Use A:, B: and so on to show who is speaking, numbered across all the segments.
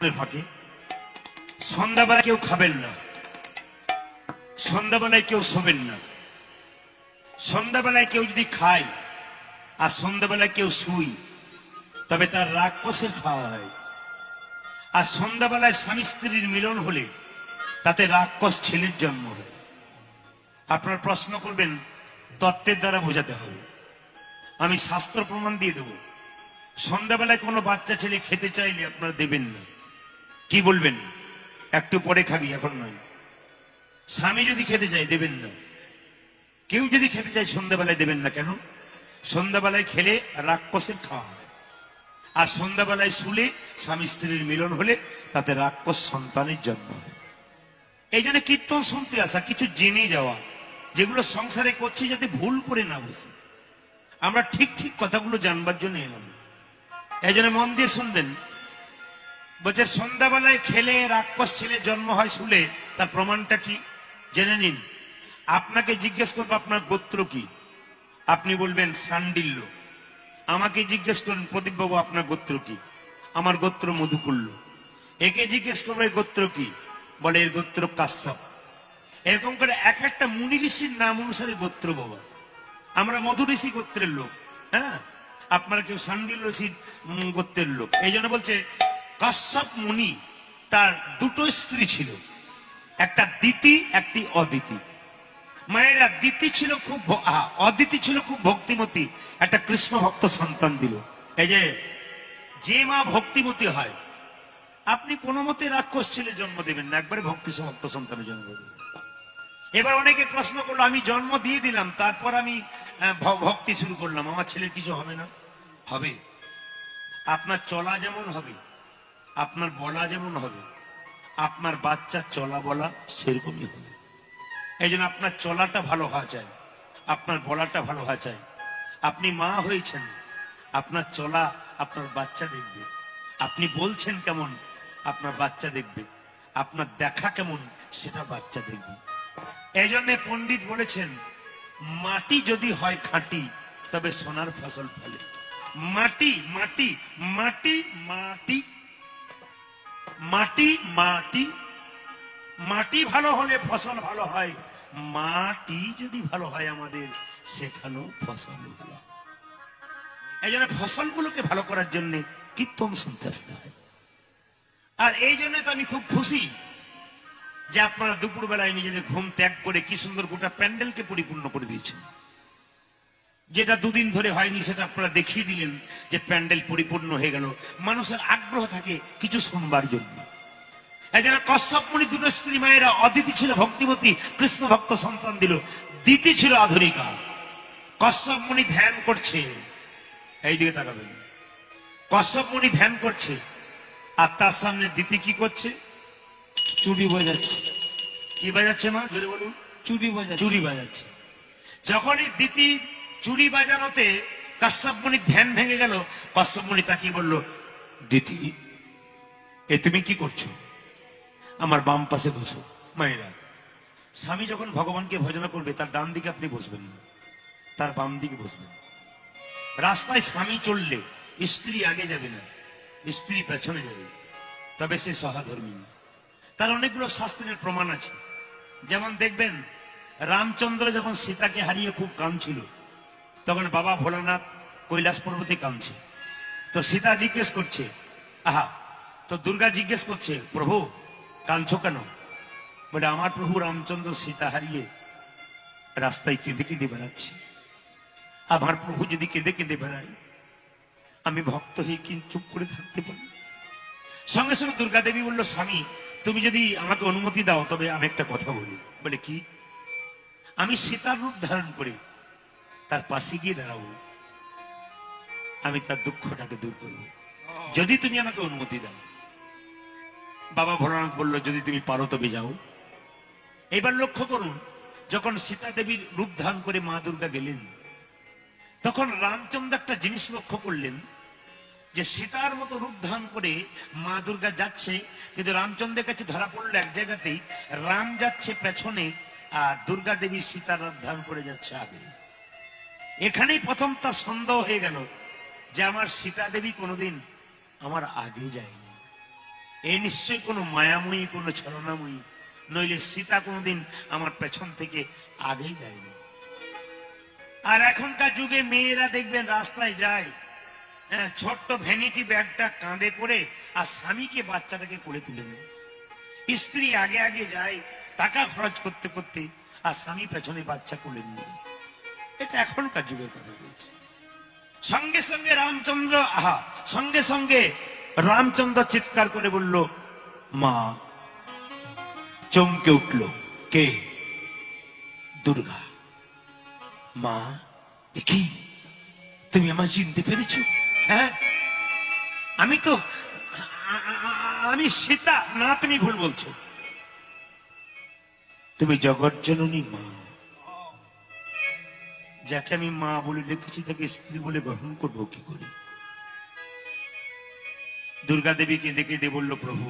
A: ফাঁকে সন্ধ্যাবেলা কেউ খাবেন না, সন্ধ্যাবেলায় কেউ শোবেন না। সন্ধ্যাবেলায় কেউ যদি খায় আর সন্ধ্যাবেলায় কেউ শুই, তবে তার রাক্ষসের খাওয়া হয়। আর সন্ধ্যাবেলায় স্বামী স্ত্রীর মিলন হলে তাতে রাক্ষস ছেলের জন্ম হয়। আপনার প্রশ্ন করবেন তত্ত্বের দ্বারা বোঝাতে হবে, আমি শাস্ত্র প্রমাণ দিয়ে দেব। সন্ধ্যাবেলায় কোনো বাচ্চা ছেলে খেতে চাইলে আপনারা দেবেন না। কি বলবেন? একটু পরে খাবি, এখন নয়। স্বামী যদি খেতে চায় দেবেন না, কেউ যদি খেতে চায় সন্ধ্যাবেলায় দেবেন না। কেন? সন্ধ্যাবেলায় খেলে রাক্ষসের খাওয়া হয়, আর সন্ধ্যাবেলায় শুলে স্বামী স্ত্রীর মিলন হলে তাতে রাক্ষস সন্তানের জন্ম হয়। এই জন্য কীর্তন শুনতে আসা, কিছু জেনে যাওয়া, যেগুলো সংসারে করছি যাতে ভুল করে না বসে। আমরা ঠিক ঠিক কথাগুলো জানবার জন্য এলাম। এই জন্য মন দিয়ে শুনবেন। বলছে সন্ধ্যাবেলায় খেলে রাক্ষস ছেলে জন্ম হয় শুলে, তার প্রমাণটা কি জেনে নিন। আপনাকে জিজ্ঞেস করবো আপনার গোত্র কি, আপনি বলবেন শাণ্ডিল্য। আমাকে জিজ্ঞেস করুন প্রদীপবাবু আপনার গোত্র কি, আমার গোত্র মধুকুল্য। একে জিজ্ঞেস করবো এর গোত্র কি, বলে এর গোত্র কাশ্যপ। এরকম করে এক একটা মুনি ঋষির নাম অনুসারে গোত্র বাবা। আমরা মধু ঋষি গোত্রের লোক, হ্যাঁ, আপনারা কেউ শাণ্ডিল্য ঋষির গোত্রের লোক। এই জন্য বলছে কাশ্যপ মুনি, তার দুটো স্ত্রী ছিল, একটা দিতি একটি অদিতি। মায়েরা দিতি ছিল খুব অদিতি ছিল খুব ভক্তিমতী, একটা কৃষ্ণ ভক্ত সন্তান দিল। এই যে মা ভক্তিমতী হয়, আপনি কোনো মতে রাক্ষস ছেলে জন্ম দেবেন না, একবারে ভক্তি ভক্ত সন্তানের জন্ম দেবেন। এবার অনেকে প্রশ্ন করলো আমি জন্ম দিয়ে দিলাম, তারপর আমি ভক্তি শুরু করলাম, আমার ছেলের কিছু হবে না? হবে। আপনার চলা যেমন হবে, আপনার বলা যেমন হবে, আপনার বাচ্চার চলা বলা সেরকমই হবে। এই জন্য আপনার চলাটা ভালো হওয়া চাই, আপনার বলাটা ভালো হওয়া চাই। আপনি মা হয়েছেন, আপনার চলা আপনার বাচ্চা দেখবে। আপনি বলছেন কেমন, আপনার বাচ্চা দেখবে। আপনার দেখা কেমন, সেটা বাচ্চা দেখবে। এই জন্য পণ্ডিত বলেছেন মাটি যদি হয় খাঁটি, তবে সোনার ফসল ফলে। মাটি মাটি মাটি মাটি মাটি মাটি মাটি ভালো হলে ফসল ভালো হয়। মাটি যদি ভালো হয় আমাদের, সেখানেও ফসল ভালো। এই জন্য ফসলগুলোকে ভালো করার জন্য কীর্তন শুনতে আসতে হয়। আর এই জন্য তো আমি খুব খুশি যে আপনারা দুপুর বেলায় নিজেদের ঘুম ত্যাগ করে কি সুন্দর গোটা প্যান্ডেলকে পরিপূর্ণ করে দিয়েছেন। যেটা দুদিন ধরে হয়নি সেটা আপনারা দেখিয়ে দিলেন যে প্যান্ডেল পরিপূর্ণ হয়ে গেল। মানুষের আগ্রহ থাকে কিছু শুনবার জন্য। এই জন্য কশ্যপ মুনি দুটো স্ত্রী মায়েরা, অদিতি ছিল ভক্তিমতী, কৃষ্ণ ভক্ত সন্তান দিল, দিতি ছিল আধুনিকা। কশ্যপ মুনি ধ্যান করছে, এই দিকে তাকাবেন। কশ্যপ মুনি ধ্যান করছে, আর তার সামনে দিতি কি করছে?
B: চুরি বাজাচ্ছে।
A: কি বাজাচ্ছে মা? জোরে বলুন।
B: চুরি বাজাচ্ছে।
A: চুরি বাজাচ্ছে। যখনই দিতি চুরি বাজানোতে কশ্যপ মুনির ধ্যান ভেঙে গেল, কশ্যপ মুনি তাকিয়ে বলল, দিতি এ তুমি কি করছো? আমার বাম পাশে বসো। মায়েরা, স্বামী যখন ভগবানকে ভজনা করবে, তার ডান দিকে আপনি বসবেন না, তার বাম দিকে বসবেন। রাস্তায় স্বামী চললে স্ত্রী আগে যাবে না, স্ত্রী পেছনে যাবে, তবে সে সহধর্মী। তার অনেকগুলো শাস্ত্রের প্রমাণ আছে। যেমন দেখবেন রামচন্দ্র যখন সীতাকে হারিয়ে খুব কাঁদছিল, তখন বাবা ভোলানাথ কৈলাস পর্বতে কাঁদছে। তো সীতা জিজ্ঞেস করছে, আহা, তো দুর্গা জিজ্ঞেস করছে, প্রভু কাঁদছো কেন? বলে আমার প্রভু রামচন্দ্র সীতা হারিয়ে রাস্তায় কেঁদে কেঁদে বেড়াচ্ছে। আমার প্রভু যদি কেঁদে কেঁদে বেড়ায়, আমি ভক্ত হয়ে কিন্তু চুপ করে থাকতে পারি? সঙ্গে সঙ্গে দুর্গা দেবী বলল, স্বামী তুমি যদি আমাকে অনুমতি দাও, তবে আমি একটা কথা বলি। বলে কি? আমি সীতার রূপ ধারণ করে তার পাশে গিয়ে দাঁড়াবো, আমি তার দুঃখটাকে দূর করবো, যদি তুমি আমাকে অনুমতি দাও। বাবা ভোলানাথ বলল, যদি তুমি পারো তবে যাও। এবার লক্ষ্য করুন, যখন সীতা দেবীর রূপ ধারণ করে মা দুর্গা গেলেন, তখন রামচন্দ্র একটা জিনিস লক্ষ্য করলেন, যে সীতার মতো রূপ ধারণ করে মা দুর্গা যাচ্ছে, কিন্তু রামচন্দ্রের কাছে ধরা পড়লো এক জায়গাতেই, রাম যাচ্ছে পেছনে আর দুর্গা দেবী সীতার রূপ ধারণ করে যাচ্ছে আগে। এখানেই প্রথম তার সন্দেহ হয়ে গেল যে আমার সীতা দেবী কোনোদিন আমার আগে যায়নি। এ নিশ্চয়ই কোনো মায়াময়ী, কোনো ছলনাময়ী, নইলে সীতা কোনোদিন আমার পেছন থেকে আগেই যায়নি। আর এখনকার যুগে মেয়েরা দেখবেন রাস্তায় যায়, হ্যাঁ, ছোট্ট ভ্যানিটি ব্যাগটা কাঁধে করে, আর স্বামীকে বাচ্চাটাকে কোলে তুলে দেয়। স্ত্রী আগে আগে যায় টাকা খরচ করতে করতে, আর স্বামী পেছনে বাচ্চা কোলে নিয়ে যায়। এটা এখনকার যুগের কথা বলছে। সঙ্গে সঙ্গে রামচন্দ্র, সঙ্গে সঙ্গে রামচন্দ্র চিৎকার করে বলল, মা। চমকে উঠল, কে? দুর্গা। মা, এ কি? তুমি আমার চিনতে পেরেছো? হ্যাঁ, আমি তো আমি সীতা। না, তুমি ভুল বলছো। তুমি জগৎ জননী মা। যাকে আমি মা বলে রেখেছি তাকে স্ত্রী বলে গ্রহণ করবো কি করে? দুর্গা দেবী কেঁদে কেঁদে বলল, প্রভু,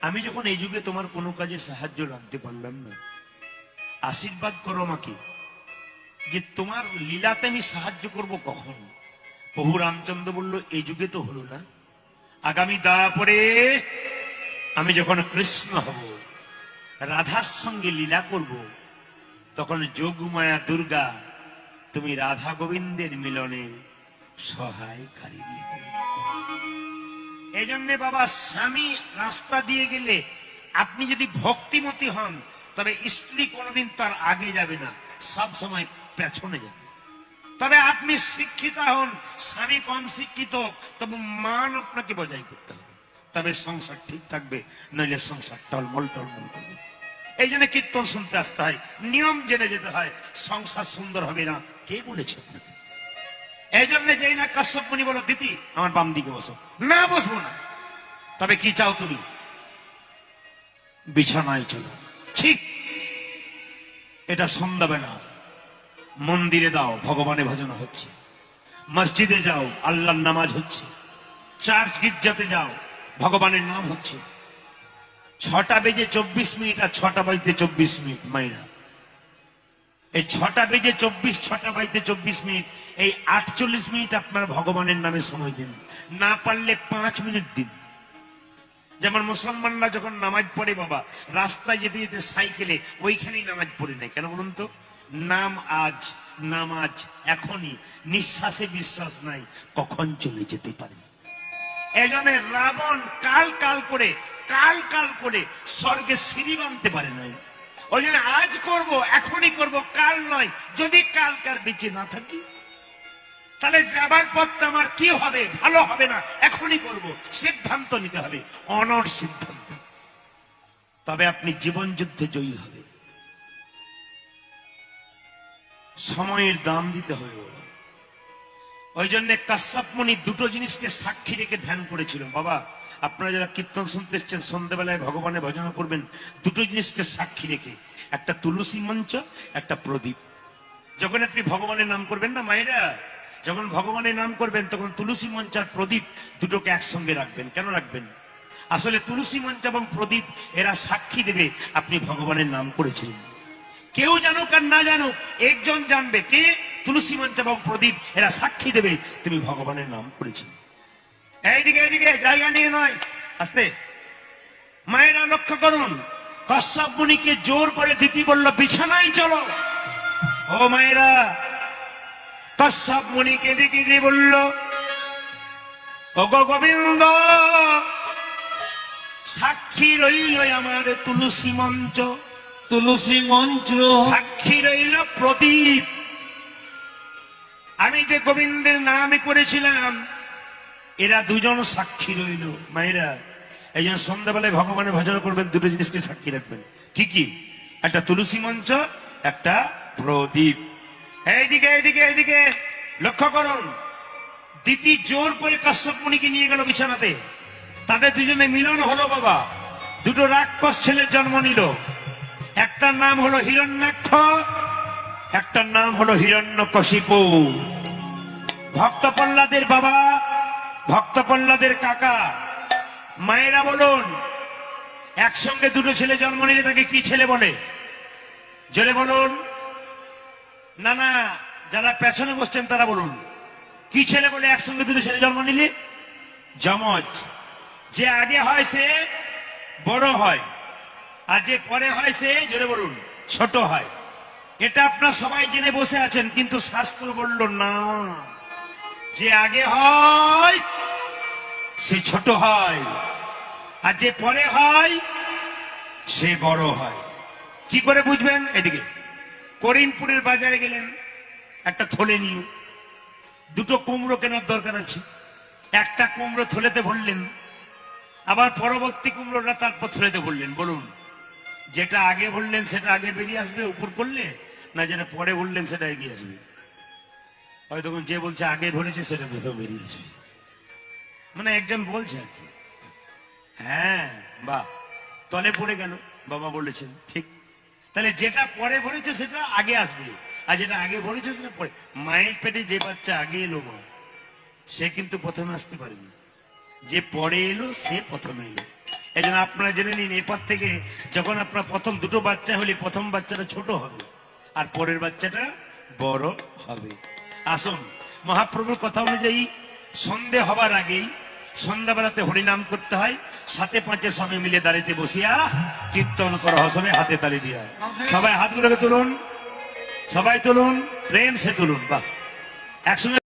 A: আমি যখন এই যুগে তোমার কোনো কাজে সাহায্য রাখতে পারলাম না, আশীর্বাদ করো আমাকে যে তোমার লীলাতে আমি সাহায্য করব কখন? প্রভু রামচন্দ্র বলল, এই যুগে তো হলো না, আগামী দাপরে আমি যখন কৃষ্ণ হব, রাধার সঙ্গে লীলা করব, তখন যোগমায়া দুর্গা তুমি রাধা গোবিন্দের মিলনে সহায়কারী হবে। এই জন্যে বাবা, স্বামী রাস্তা দিয়ে গেলে আপনি যদি ভক্তিমতী হন, তবে স্ত্রী কোনোদিন তার আগে যাবে না, সব সময় পেছনে যাবে। তবে আপনি শিক্ষিতা হন, স্বামী কম শিক্ষিত হোক, তবে মান আপনাকে বজায় করতে হবে, তবে সংসার ঠিক থাকবে, নইলে সংসার টলমল টলমল করবে। এই জন্য কীর্তন শুনতে আসতে হয়, নিয়ম জেনে যেতে হয়, সংসার সুন্দর হবে না কে বলেছে আপনাকে? এই জন্য যেই না কাশ্যপ মুনি বলো, দিদি আমার বাম দিকে বসো। না, বসবো না। তবে কি চাও তুমি? বিছানায় চলো। ঠিক, এটা সন্ধ্যাবেলা মন্দিরে দাও, ভগবানের ভজন হচ্ছে। মসজিদে যাও, আল্লাহর নামাজ হচ্ছে। চার্চ গির্জাতে যাও, ভগবানের নাম হচ্ছে। 6টা বেজে 24 মিনিট আর 6টা বাজতে 24 মিনিট, মাইরা এই 6টা বেজে 24, 6টা বাজতে 24 মিনিট, এই 48 মিনিট আপনার ভগবানের নামে সময় দিন। না পারলে 5 মিনিট দিন। যেমন মুসলমানরা যখন নামাজ পড়ে বাবা, রাস্তায় যেতে যেতে সাইকেলে ওইখানেই নামাজ পড়ে নেয়। কেন বলুন তো? নাম আজ, নামাজ এখনই, নিঃশ্বাসে বিশ্বাস নাই, কখন চলে যেতে পারে। এজন্য রাবণ কাল কাল করে স্বর্গে সিঁড়ি বানতে পারে নাই। ওই জন্য আজ করব, এখনই করব, কাল নয়। যদি কালকার বেঁচে না থাকি, তাহলে যাবার পথটা আমার কি হবে? ভালো হবে না। এখনই করব, সিদ্ধান্ত নিতে হবে, অনড় সিদ্ধান্ত। তবে আপনি জীবন যুদ্ধে জয়ী হবে। সময়ের দাম দিতে হবে বাবা। ওই জন্য কাশ্যপ মুনি দুটো জিনিসকে সাক্ষী রেখে ধ্যান করেছিল। বাবা, আপনারা যারা কীর্তন শুনতে এসছেন, সন্ধ্যাবেলায় ভগবানের ভজন করবেন, দুটো জিনিসকে সাক্ষী রেখে, একটা তুলসী মঞ্চ, একটা প্রদীপ। যখন আপনি ভগবানের নাম করবেন না মায়েরা, যখন ভগবানের নাম করবেন, তখন তুলসী মঞ্চ আর প্রদীপ দুটোকে একসঙ্গে রাখবেন। কেন রাখবেন? আসলে তুলসী মঞ্চ এবং প্রদীপ এরা সাক্ষী দেবে আপনি ভগবানের নাম করেছিলেন। কেউ জানুক আর না জানুক, একজন জানবে, কে? তুলসী মঞ্চ এবং প্রদীপ, এরা সাক্ষী দেবে তুমি ভগবানের নাম করেছিলে। এইদিকে জায়গা নিয়ে নয়, আস্তে। মায়েরা লক্ষ্য করুন, কাশ্যপ মুনিকে জোর করে দিতি বলল, বিছানায় চলো। ও মায়েরা, কাশ্যপ মুনিকে দিদি বলল, ও গো গোবিন্দ, সাক্ষী রইল আমার তুলসী মঞ্চ,
B: তুলসী মঞ্চ,
A: সাক্ষী রইল প্রদীপ। আমি যে গোবিন্দের নামে করেছিলাম, এরা দুজন সাক্ষী রইল। মায়েরা, এই জন্য সন্ধ্যাবেলায় ভগবানের ভজন করবেন, দুটো জিনিসকে সাক্ষী রাখবেন। কি কি? একটা তুলসী মঞ্চ, একটা প্রদীপ। এইদিকে লক্ষ্য করুন, দিতি জোর করে কাশ্যপ মুনিকে নিয়ে গেল বিছানাতে। তাদের দুজনে মিলন হলো বাবা। দুটো রাক্ষস ছেলের জন্ম নিল। একটার নাম হলো হিরণ্যাক্ষ, একটার নাম হলো হিরণ্যকশিপু। ভক্ত প্রহ্লাদের বাবা, ভক্ত প্রহ্লাদের কাকা। মায়েরা বলুন, একসঙ্গে দুটো ছেলে জন্ম নিলে তাকে কি ছেলে বলে? জোরে বলুন। না, যারা পেছনে বসছেন তারা বলুন, কি ছেলে বলে একসঙ্গে দুটো ছেলে জন্ম নিলে? যমজ। যে আগে হয় সে বড় হয়, আর যে পরে হয় সে, জোরে বলুন, ছোট হয়। এটা আপনারা সবাই জেনে বসে আছেন, কিন্তু শাস্ত্র বলল না, যে আগে হয় সে ছোট হয়, আর যে পরে হয় সে বড় হয়। কি করে বুঝবেন? এদিকে করিমপুরের বাজারে গেলেন, একটা থলে নিয়ে, দুটো কুমড়ো কেনার দরকার আছে। একটা কুমড়ো থলেতে ভরলেন, আবার পরবর্তী কুমড়োটা তারপর থলেতে ভরলেন। বলুন, যেটা আগে ভরলেন সেটা আগে বেরিয়ে আসবে উপর করলে, না যেটা পরে ভরলেন সেটা এগিয়ে আসবে? হয়তো যে বলছে আগে ভরেছে সেটা প্রথম বেরিয়ে আসবে। মানে একজন বলছে আর কি, হ্যাঁ বাহ, তলে পড়ে গেল, বাবা বলেছেন ঠিক। তাহলে যেটা পরে ভরেছে সেটা আগে আসবে, আর যেটা আগে ভরেছে সেটা পরে। মায়ের পেটে যে বাচ্চা আগে এলো মা, সে কিন্তু প্রথমে আসতে পারেনি, যে পরে এলো সে প্রথমে এলো। এই জন্য আপনারা জেনে নিন, এরপর থেকে যখন আপনার প্রথম দুটো বাচ্চা হলে, প্রথম বাচ্চাটা ছোট হবে আর পরের বাচ্চাটা বড় হবে। আসুন, মহাপ্রভুর কথা অনুযায়ী সন্ধে হবার আগেই সন্ধ্যাবেলাতে হরিনাম করতে হয়। সাথে পাঁচে সবাই মিলে দাঁড়িয়ে বসিয়া কীর্তন করা হসবে, হাতে তালি দিয়া। সবাই হাতগুলোকে তুলুন, সবাই তুলুন, প্রেম সে তুলুন। বাহ, একসঙ্গে